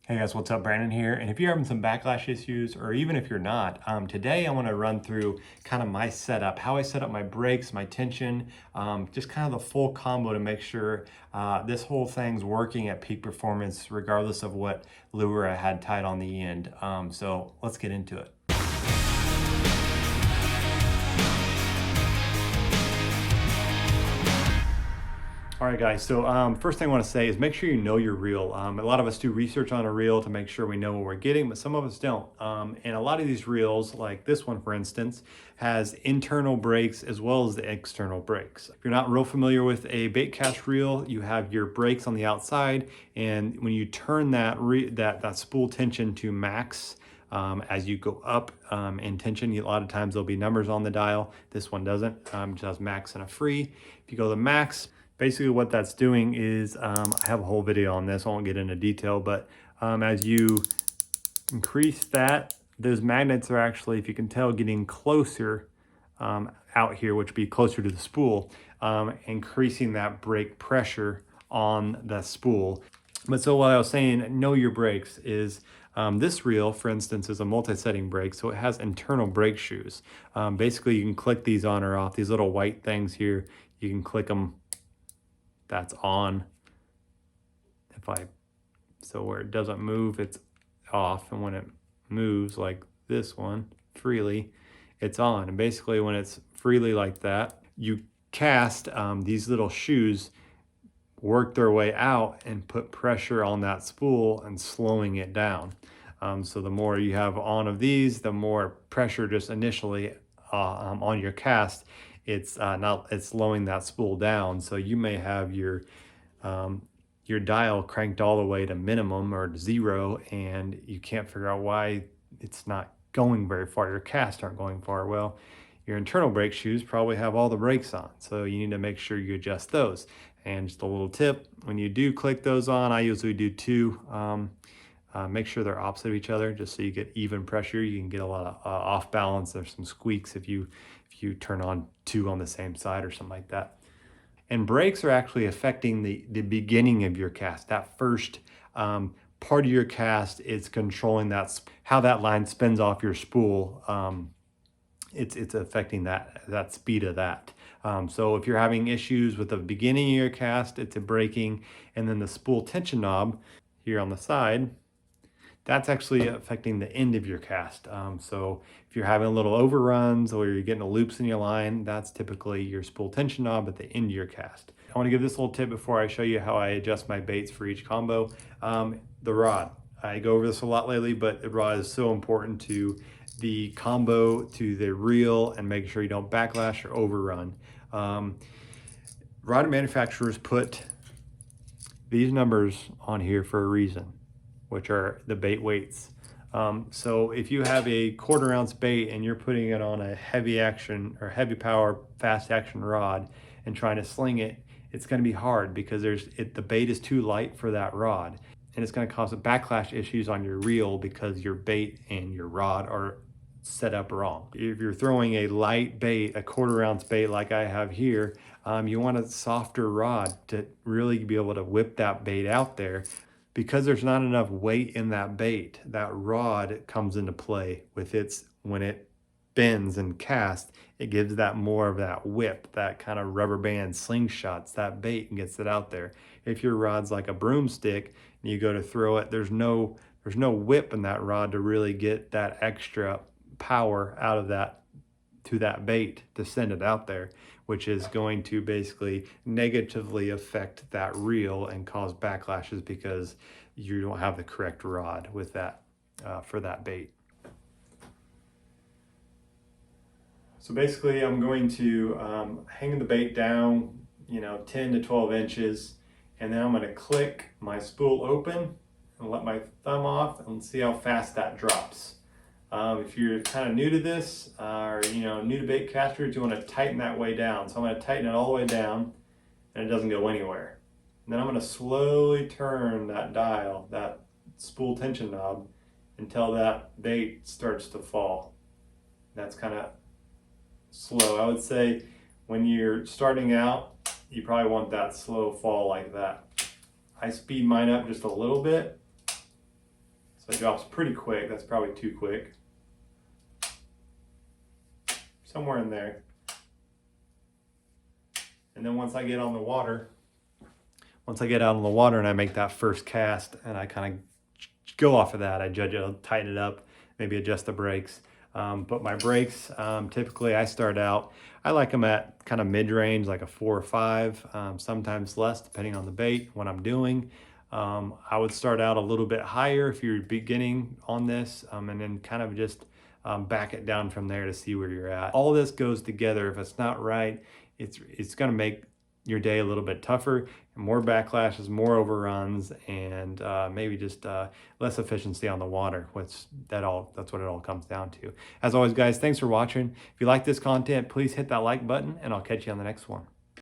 Hey guys, what's up? Brandon here. And if you're having some backlash issues, or even if you're not, today I want to run through kind of my setup, how I set up my brakes, my tension, just kind of the full combo to make sure this whole thing's working at peak performance, regardless of what lure I had tied on the end. So let's get into it. All right, guys, so first thing I want to say is make sure you know your reel. A lot of us do research on a reel to make sure we know what we're getting, but some of us don't. And a lot of these reels, like this one, for instance, has internal brakes as well as the external brakes. If you're not real familiar with a bait cast reel, you have your brakes on the outside, and when you turn that spool tension to max, as you go up in tension, a lot of times there'll be numbers on the dial. This one doesn't, just has max and a free. If you go to max, basically what that's doing is, I have a whole video on this, I won't get into detail, but as you increase that, those magnets are actually, if you can tell, getting closer out here, which would be closer to the spool, increasing that brake pressure on the spool. But so what I was saying, know your brakes, is this reel, for instance, is a multi-setting brake, so it has internal brake shoes. Basically, you can click these on or off, these little white things here, you can click them. That's on. So where it doesn't move, it's off, and when it moves like this one freely, it's on. And basically when it's freely like that, you cast, these little shoes work their way out and put pressure on that spool and slowing it down. So the more you have on of these, the more pressure just initially on your cast, it's slowing that spool down. So you may have your dial cranked all the way to minimum or to zero, and you can't figure out why it's not going very far. Your casts aren't going far. Well, your internal brake shoes probably have all the brakes on, so you need to make sure you adjust those. And just a little tip, when you do click those on, I usually do two. Make sure they're opposite of each other, just so you get even pressure. You can get a lot of off balance. There's some squeaks if you turn on two on the same side or something like that. And brakes are actually affecting the beginning of your cast. That first part of your cast is controlling how that line spins off your spool. It's affecting that speed of that. So if you're having issues with the beginning of your cast, it's a braking, and then the spool tension knob here on the side, that's actually affecting the end of your cast. So if you're having little overruns or you're getting loops in your line, that's typically your spool tension knob at the end of your cast. I want to give this little tip before I show you how I adjust my baits for each combo. The rod. I go over this a lot lately, but the rod is so important to the combo, to the reel, and making sure you don't backlash or overrun. Rod manufacturers put these numbers on here for a reason, which are the bait weights. So if you have a 1/4 ounce bait and you're putting it on a heavy action or heavy power fast action rod and trying to sling it, it's going to be hard because the bait is too light for that rod, and it's going to cause backlash issues on your reel because your bait and your rod are set up wrong. If you're throwing a light bait, a 1/4 ounce bait like I have here, you want a softer rod to really be able to whip that bait out there. Because there's not enough weight in that bait, that rod comes into play with when it bends and casts, it gives that more of that whip, that kind of rubber band slingshots that bait and gets it out there. If your rod's like a broomstick and you go to throw it, there's no whip in that rod to really get that extra power out of that to that bait to send it out there, which is going to basically negatively affect that reel and cause backlashes because you don't have the correct rod with that for that bait. So basically I'm going to hang the bait down, 10 to 12 inches, and then I'm going to click my spool open and let my thumb off and see how fast that drops. If you're kind of new to this, or new to bait casters, you want to tighten that way down. So I'm going to tighten it all the way down, and it doesn't go anywhere. And then I'm going to slowly turn that dial, that spool tension knob, until that bait starts to fall. That's kind of slow. I would say when you're starting out, you probably want that slow fall like that. I speed mine up just a little bit, So it drops pretty quick. That's probably too quick. Somewhere in there. And then once I get on the water, once I get out on the water and I make that first cast and I kind of go off of that, I judge it, I'll tighten it up, maybe adjust the brakes. But my brakes, typically I start out, I like them at kind of mid-range, like a 4 or 5, sometimes less depending on the bait, what I'm doing. I would start out a little bit higher if you're beginning on this, and then kind of just back it down from there to see where you're at. All this goes together. If it's not right, it's going to make your day a little bit tougher, more backlashes, more overruns, and maybe just less efficiency on the water. That's what it all comes down to. As always, guys, thanks for watching. If you like this content, please hit that like button, and I'll catch you on the next one.